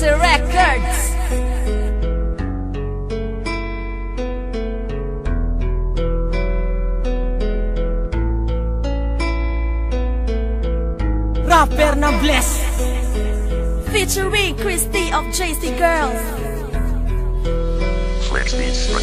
Easy Records. Rapper na Bless Featuring Christy of JC Girls.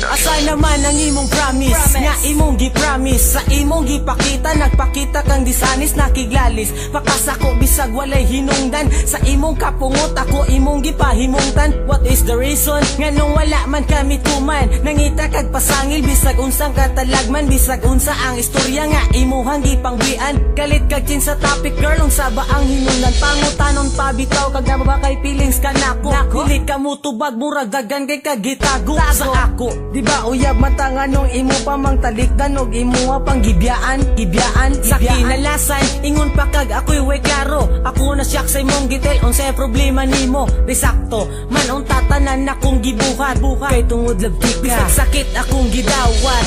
Asa naman ang imong promise nga imong gi-promise sa imong gipakita, nagpakita kang disanis nakiglalis pakasako bisag walay hinungdan sa imong kapungot ako imong gipahimungtan. What is the reason nga nung wala man kami tuman nangita kag pasangil bisag unsang katalagman bisag unsa ang istorya nga imuhang gipangbian galit kag chin sa topic girl unsa ba ang hinungdan pangutanon pabitaw kag nababa kay feelings ka nako dili ka mo tubag murag dagan kay kag gitago sa ako. Diba uyab matangan nung imo pa mang talikdan og imo pang gibiyaan sa kinalasan ingon pa kag ako'y way klaro ako na siyak sa imong gitel unsay problema nimo disakto man unta tanan akong gibuhat kay tungod labti ka bisag sakit akong gidawat.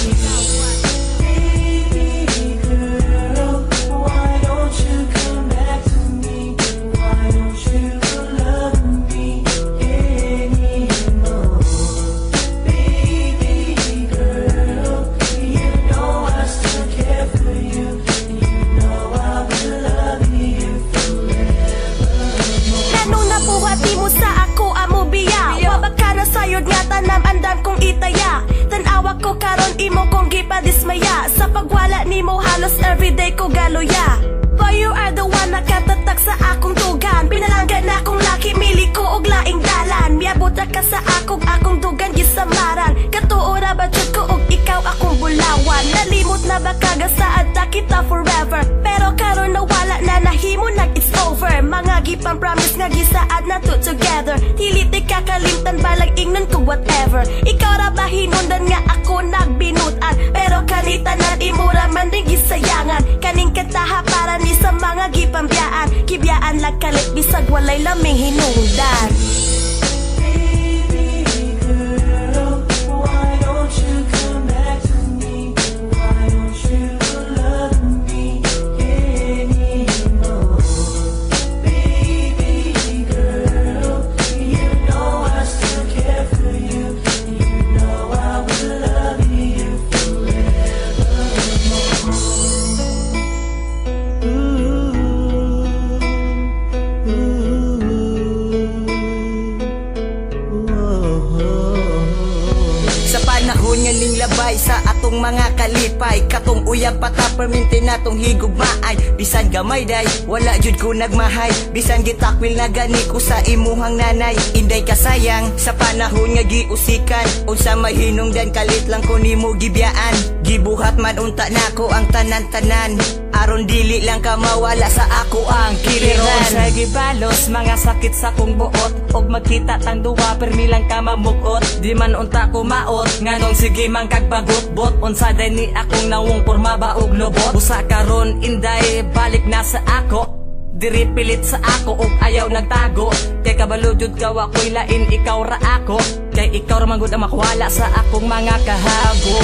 Sayod nga tanam andam kong itaya tanawa ko karon imo kong gipadismaya sa pagwala nimo halos everyday ko galuya. Boy you are the one nakatatag sa akong tugan pinalanggan akong laki mili ko og laing dalan miabot ka sa akong dugan gisamaran katuora ba jud ko og ikaw akong bulawan nalimot na ba kagasaad ta kita forever pero karon nawala na nahimo nag it's over mga gipang promise nga gisaad na to together dili ti kakalimtan balag ingnon ko whatever ikaw ra ba hinundan nga ako nagbinutan pero kanitanan imura man ding gisayangan kaning kataha para ni sa mga gipambiyaan kibiyaan lang kalit bisag walay laming hinungdan. Ngunyaling labay sa atong mga kalipay katong uyab pata perminti natong higugmaay bisan gamay day wala jud ko nagmahay bisan gitakwil na gani ko sa imuhang nanay inday kasayang sa panahon nga giusikan unsa mahinungdan kalit lang ko nimo gibiyaan gibuhat man unta nako ang tanan-tanan aron dili lang ka mawala sa ako ang kiliran sa gibalos mga sakit sa kong buot og magkita tang duwa permi lang ka mamukot di man unta ko maot nganong sige man kag bagot-bot unsa day ni akong nawong porma ba og lubot usa karon inday balik na sa ako diri pilit sa ako og ayaw nagtago kay kabalo jud ka wa ko'y lain ikaw ra ako kay ikaw ra man gud ang makuwala sa akong mga kahago.